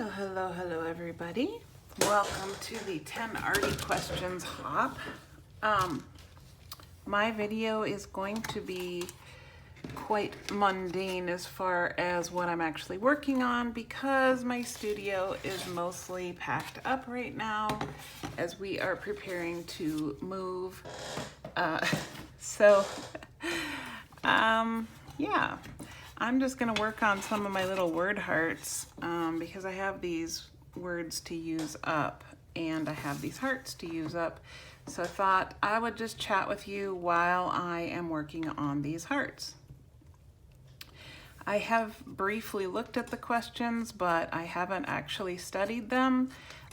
Well, hello everybody. Welcome to the 10 Arty Questions Hop. My video is going to be quite mundane as far as what I'm actually working on because my studio is mostly packed up right now as we are preparing to move. Yeah. I'm just going to work on some of my little word hearts because I have these words to use up and I have these hearts to use up. So I thought I would just chat with you while I am working on these hearts. I have briefly looked at the questions, but I haven't actually studied them.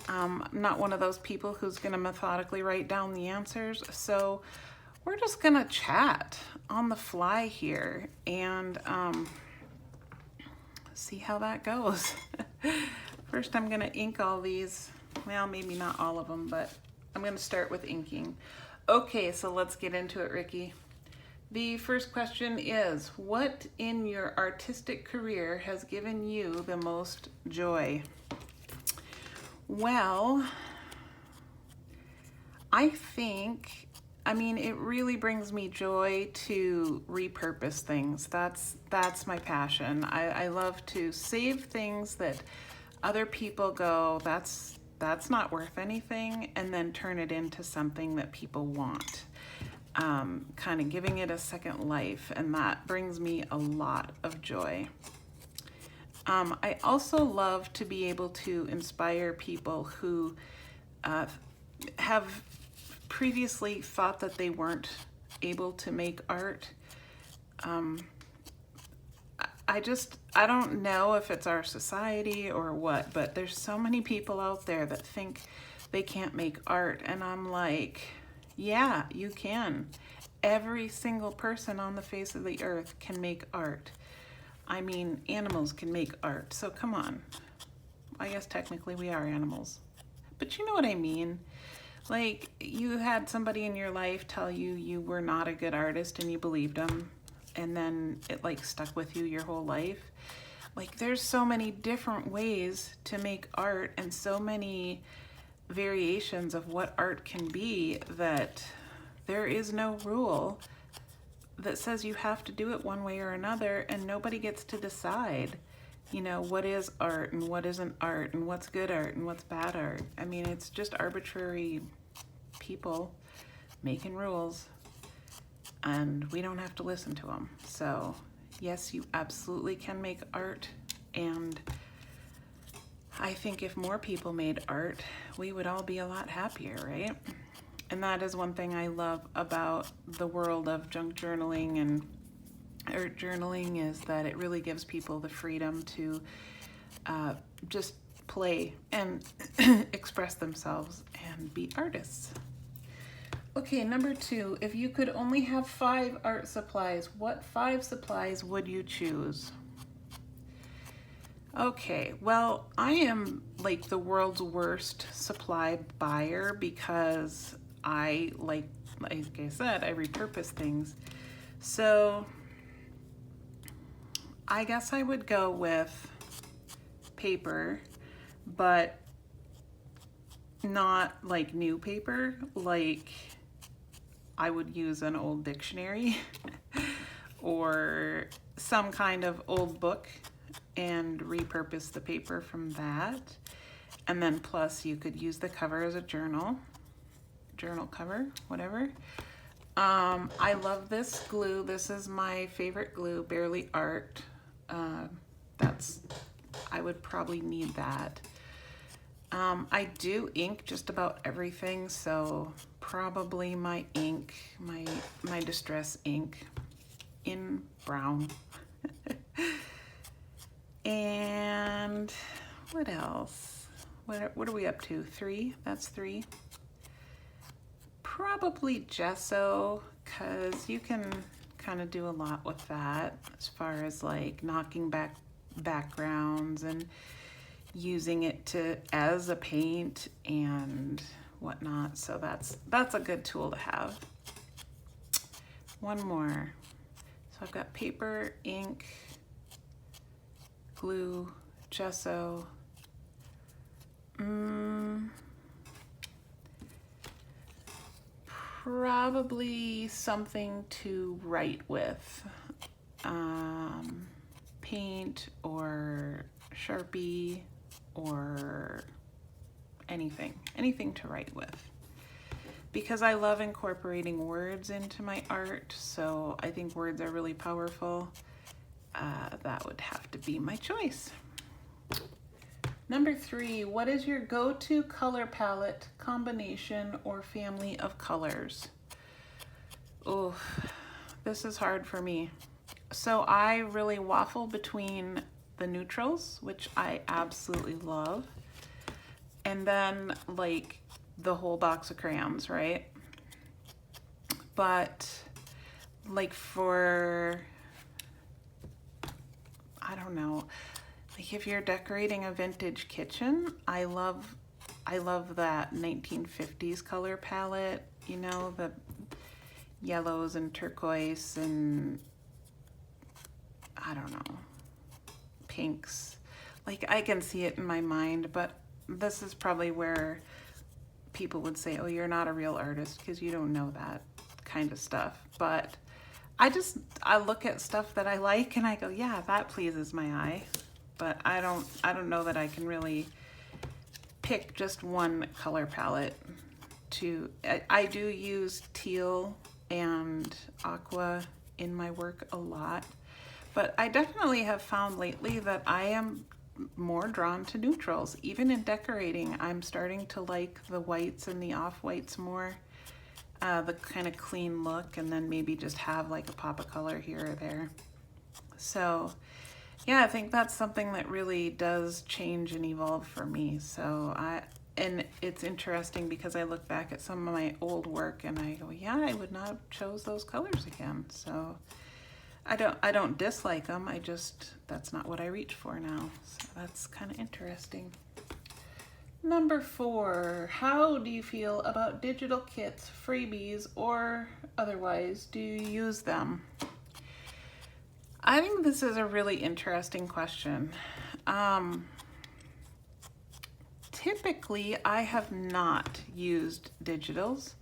I'm not one of those people who's going to methodically write down the answers. So we're just going to chat on the fly here and see how that goes. First, I'm going to ink all these. Well, maybe not all of them, but I'm going to start with inking. Okay, so let's get into it, Ricki. The first question is, what in your artistic career has given you the most joy? Well, I mean, it really brings me joy to repurpose things. That's my passion. I love to save things that other people go, that's not worth anything, and then turn it into something that people want. Kind of giving it a second life, and that brings me a lot of joy. I also love to be able to inspire people who have previously thought that they weren't able to make art. I don't know if it's our society or what, but there's so many people out there that think they can't make art, and I'm like, yeah, you can. Every single person on the face of the earth can make art. I mean, animals can make art, so come on. I guess technically we are animals, but you know what I mean. Like, you had somebody in your life tell you you were not a good artist and you believed them, and then it like stuck with you your whole life. Like, there's so many different ways to make art and so many variations of what art can be that there is no rule that says you have to do it one way or another, and nobody gets to decide, you know, what is art and what isn't art and what's good art and what's bad art. I mean, it's just arbitrary people making rules, and we don't have to listen to them. So yes, you absolutely can make art, and I think if more people made art, we would all be a lot happier, right? And that is one thing I love about the world of junk journaling and art journaling, is that it really gives people the freedom to just play and express themselves and be artists. Okay, number 2, if you could only have 5 art supplies, what 5 supplies would you choose? Okay, well, I am like the world's worst supply buyer because like I said, I repurpose things. So I guess I would go with paper, but not like new paper. Like, I would use an old dictionary or some kind of old book and repurpose the paper from that. And then plus you could use the cover as a journal cover, whatever. I love this glue. This is my favorite glue, Barely Art. I would probably need that. I do ink just about everything, so probably my ink, my distress ink in brown. And what else? What are we up to? 3? That's 3. Probably gesso, because you can kind of do a lot with that as far as like knocking back backgrounds and using it as a paint and whatnot. So that's a good tool to have. One more. So I've got paper, ink, glue, gesso, Probably something to write with. Paint or Sharpie or anything to write with. Because I love incorporating words into my art, so I think words are really powerful. That would have to be my choice. Number 3, what is your go-to color palette, combination, or family of colors? Oh, this is hard for me. So I really waffle between the neutrals, which I absolutely love, and then like the whole box of crayons, right? But like for, I don't know, like if you're decorating a vintage kitchen, I love that 1950s color palette, you know, the yellows and turquoise and I don't know, pinks. Like I can see it in my mind, but this is probably where people would say, oh, you're not a real artist because you don't know that kind of stuff. But I look at stuff that I like and I go, yeah, that pleases my eye. But I don't know that I can really pick just one color palette to, I do use teal and aqua in my work a lot, but I definitely have found lately that I am more drawn to neutrals. Even in decorating, I'm starting to like the whites and the off-whites more, the kind of clean look, and then maybe just have like a pop of color here or there. So yeah, I think that's something that really does change and evolve for me. So and it's interesting because I look back at some of my old work and I go, yeah, I would not have chose those colors again. So I don't dislike them. That's not what I reach for now. So that's kind of interesting. Number 4, how do you feel about digital kits, freebies, or otherwise? Do you use them? I think this is a really interesting question. Typically, I have not used digitals,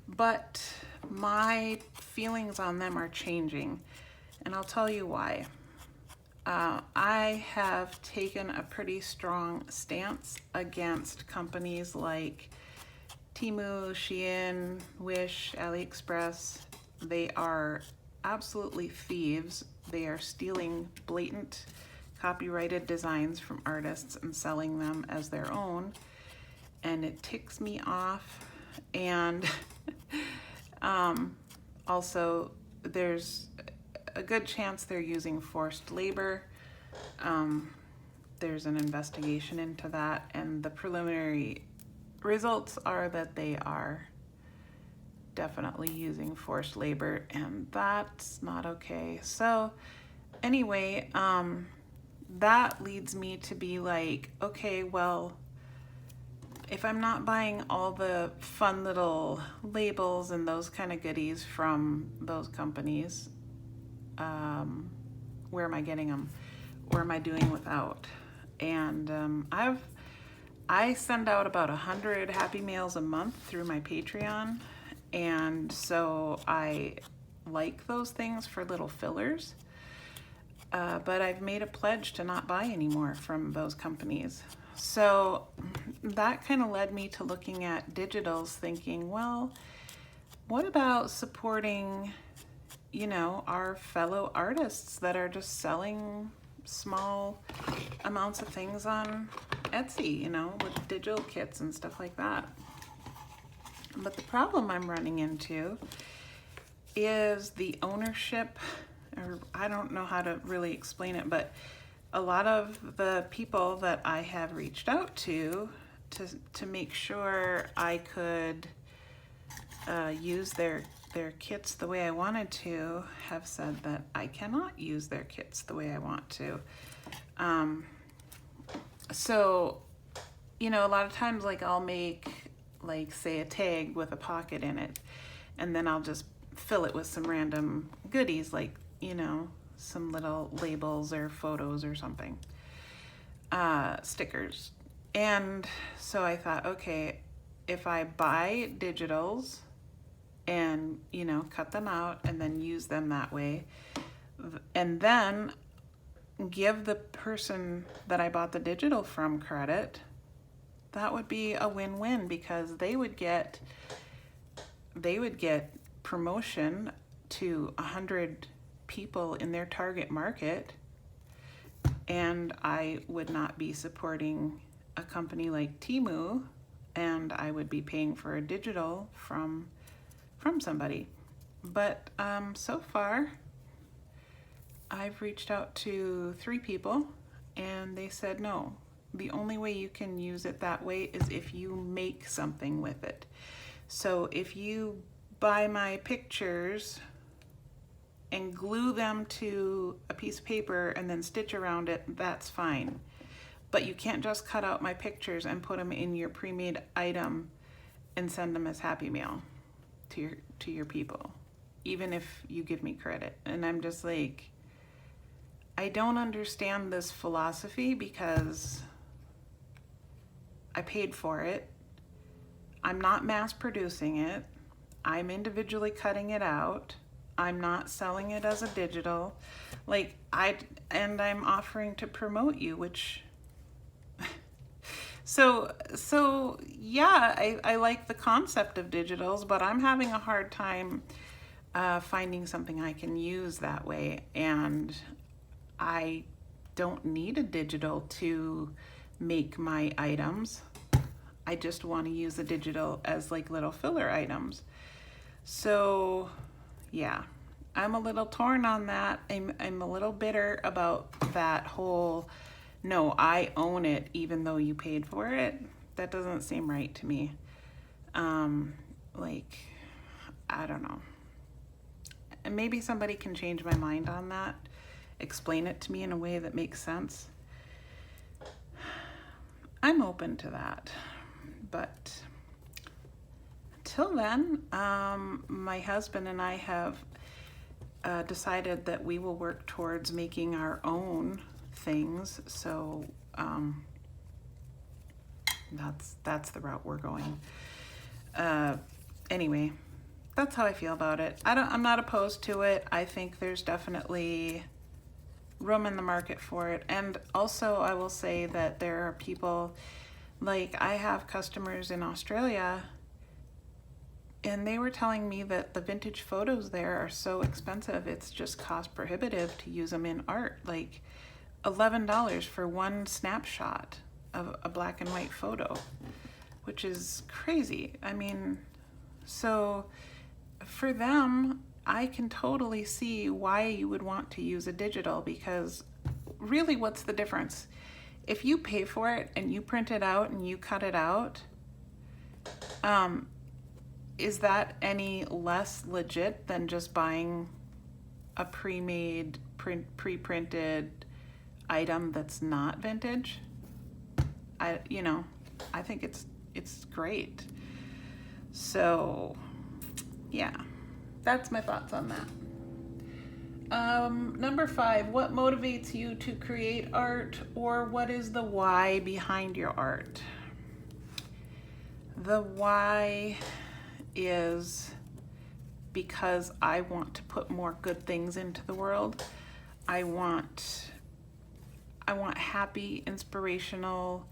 but my feelings on them are changing, and I'll tell you why. I have taken a pretty strong stance against companies like Temu, Shein, Wish, AliExpress. They are absolutely thieves. They are stealing blatant copyrighted designs from artists and selling them as their own, and it ticks me off. And also there's a good chance they're using forced labor. There's an investigation into that, and the preliminary results are that they are definitely using forced labor, and that's not okay. So anyway, that leads me to be like, okay, well, if I'm not buying all the fun little labels and those kind of goodies from those companies, where am I getting them? Or am I doing without? And I send out about 100 Happy Mails a month through my Patreon, and so I like those things for little fillers. But I've made a pledge to not buy anymore from those companies. So that kind of led me to looking at digitals, thinking, well, what about supporting, you know, our fellow artists that are just selling small amounts of things on Etsy, you know, with digital kits and stuff like that. But the problem I'm running into is the ownership, or I don't know how to really explain it, but a lot of the people that I have reached out to make sure I could use their kits the way I wanted to have said that I cannot use their kits the way I want to. So, you know, a lot of times, like, I'll make, like, say a tag with a pocket in it, and then I'll just fill it with some random goodies, like, you know, some little labels or photos or something, stickers. And so I thought, okay, if I buy digitals and, you know, cut them out and then use them that way, and then give the person that I bought the digital from credit, that would be a win-win, because they would get promotion to 100 people in their target market, and I would not be supporting a company like Temu, and I would be paying for a digital from somebody. But so far I've reached out to 3 people and they said no. The only way you can use it that way is if you make something with it. So if you buy my pictures and glue them to a piece of paper and then stitch around it, that's fine. But you can't just cut out my pictures and put them in your pre-made item and send them as Happy Mail to your people, even if you give me credit. And I'm just like, I don't understand this philosophy, because I paid for it. I'm not mass producing it. I'm individually cutting it out. I'm not selling it as a digital. Like, I'm offering to promote you, which so yeah, I like the concept of digitals, but I'm having a hard time finding something I can use that way. And I don't need a digital to make my items. I just want to use the digital as like little filler items. So yeah, I'm a little torn on that. I'm a little bitter about that whole, no, I own it even though you paid for it. That doesn't seem right to me. Like, I don't know. And maybe somebody can change my mind on that. Explain it to me in a way that makes sense. I'm open to that. But until then, my husband and I have decided that we will work towards making our own things. So that's the route we're going. Anyway, that's how I feel about it. I'm not opposed to it. I think there's definitely room in the market for it. And also I will say that there are people, like I have customers in Australia, and they were telling me that the vintage photos there are so expensive, it's just cost prohibitive to use them in art. Like $11 for one snapshot of a black and white photo, which is crazy. I mean, so for them, I can totally see why you would want to use a digital, because really, what's the difference? If you pay for it and you print it out and you cut it out, is that any less legit than just buying a pre-made, pre-printed item that's not vintage? I think it's great. So yeah, that's my thoughts on that. Number 5, what motivates you to create art, or what is the why behind your art? The why is because I want to put more good things into the world. I want happy, inspirational,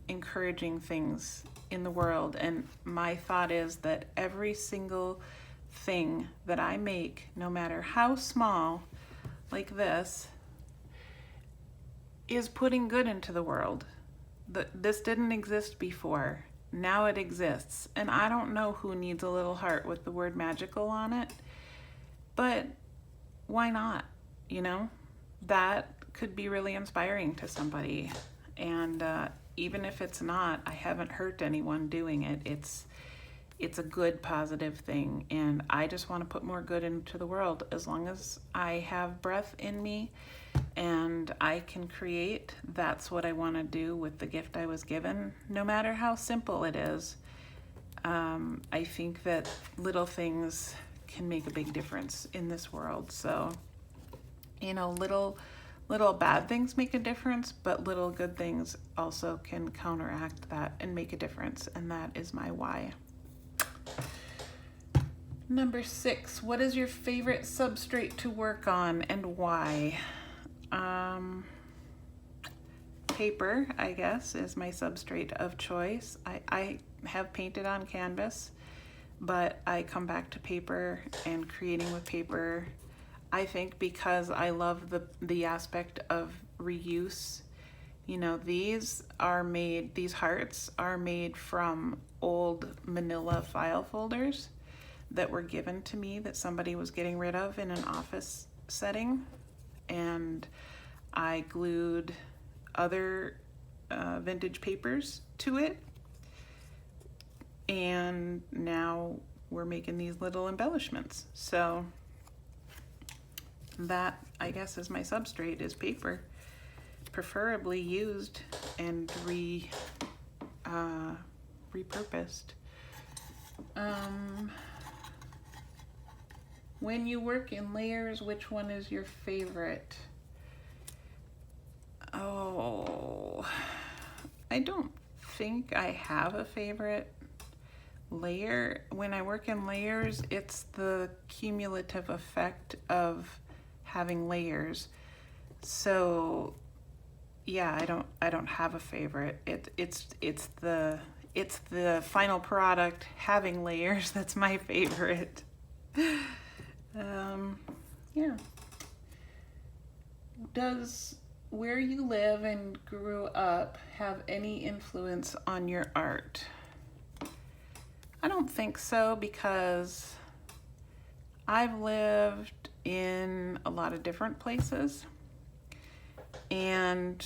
encouraging things in the world. And my thought is that every single thing that I make, no matter how small, like this, is putting good into the world. This didn't exist before. Now it exists. And I don't know who needs a little heart with the word magical on it, but why not? That could be really inspiring to somebody. And even if it's not, I haven't hurt anyone doing it. It's a good, positive thing. And I just want to put more good into the world. As long as I have breath in me and I can create, that's what I want to do with the gift I was given, no matter how simple it is. I think that little things can make a big difference in this world. So, little little bad things make a difference, but little good things also can counteract that and make a difference, and that is my why. Number 6, what is your favorite substrate to work on and why? Paper, I guess, is my substrate of choice. I have painted on canvas, but I come back to paper and creating with paper. I think because I love the aspect of reuse. You know, these hearts are made from old manila file folders that were given to me that somebody was getting rid of in an office setting, and I glued other vintage papers to it, and now we're making these little embellishments. So that, I guess, is my substrate, is paper, preferably used and repurposed. When you work in layers, which one is your favorite? Oh, I don't think I have a favorite layer. When I work in layers, it's the cumulative effect of having layers. So yeah, I don't have a favorite. It's the final product having layers that's my favorite. Yeah. Does where you live and grew up have any influence on your art? I don't think so, because I've lived in a lot of different places, and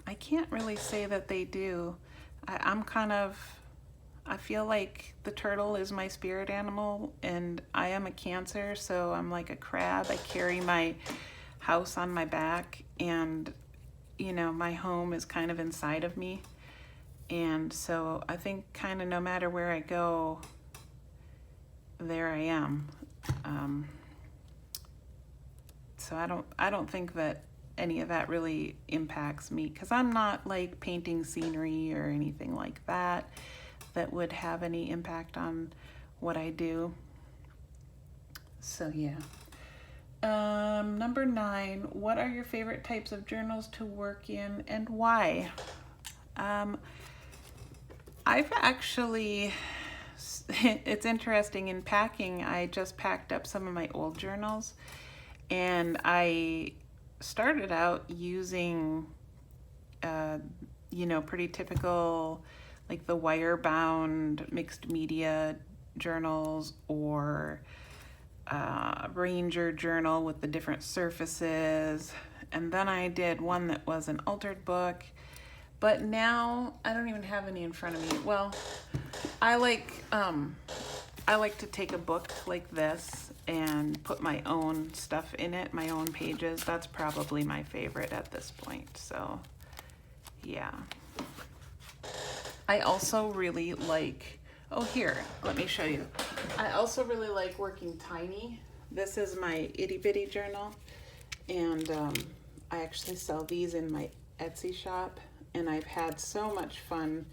I can't really say that they do. I feel like the turtle is my spirit animal, and I am a Cancer, so I'm like a crab. I carry my house on my back, and you know, my home is kind of inside of me. And so I think kind of no matter where I go, there I am. So I don't think that any of that really impacts me, because I'm not like painting scenery or anything like that would have any impact on what I do. So yeah. Number 9, what are your favorite types of journals to work in and why? I've actually, it's interesting, in packing, I just packed up some of my old journals, and I started out using, you know, pretty typical, like the wire-bound mixed media journals, or Ranger journal with the different surfaces, and then I did one that was an altered book. But now I don't even have any in front of me. Well, I like to take a book like this and put my own stuff in it, my own pages. That's probably my favorite at this point. So yeah. I also really like, oh here, let me show you. I also really like working tiny. This is my itty bitty journal, and I actually sell these in my Etsy shop, and I've had so much fun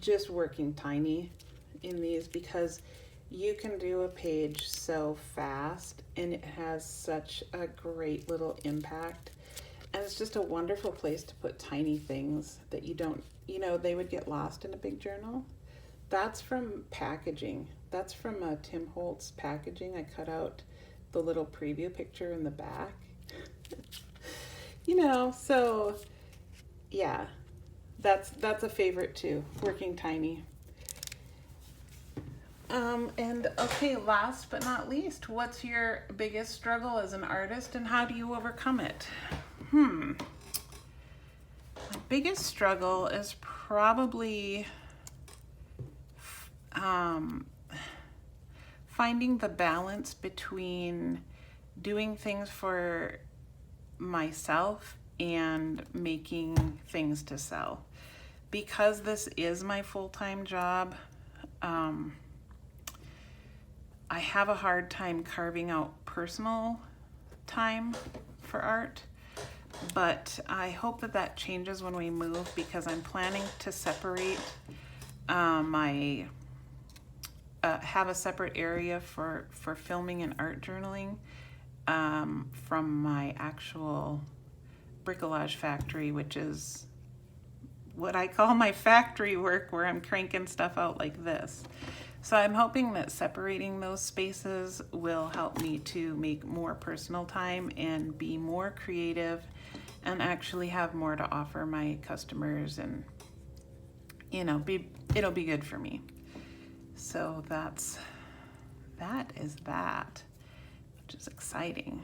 just working tiny in these, because you can do a page so fast and it has such a great little impact, and it's just a wonderful place to put tiny things that you don't, you know, they would get lost in a big journal. That's from packaging. That's from Tim Holtz packaging. I cut out the little preview picture in the back. You know, so yeah, that's a favorite too, working tiny. And okay, last but not least, what's your biggest struggle as an artist and how do you overcome it? My biggest struggle is probably finding the balance between doing things for myself and making things to sell. Because this is my full-time job, I have a hard time carving out personal time for art, but I hope that that changes when we move, because I'm planning to separate have a separate area for filming and art journaling from my actual bricolage factory, which is what I call my factory work, where I'm cranking stuff out like this. So I'm hoping that separating those spaces will help me to make more personal time and be more creative and actually have more to offer my customers, and it'll be good for me. So that is that, which is exciting.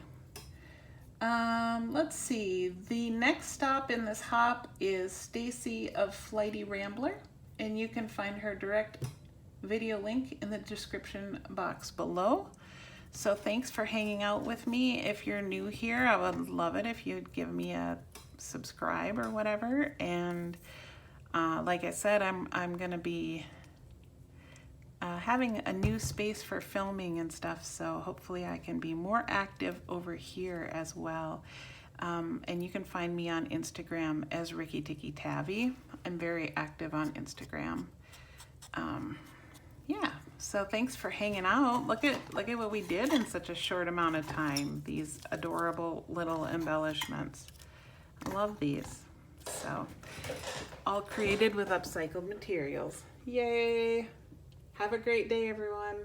Let's see, the next stop in this hop is Stacy of Flighty Rambler, and you can find her direct video link in the description box below. So thanks for hanging out with me. If you're new here, I would love it if you'd give me a subscribe or whatever. And like I said, I'm gonna be having a new space for filming and stuff, so hopefully I can be more active over here as well. And you can find me on Instagram as Ricki Tikki Tavi. I'm very active on Instagram. Yeah, so thanks for hanging out. Look at what we did in such a short amount of time. These adorable little embellishments. I love these. So, all created with upcycled materials. Yay! Have a great day, everyone.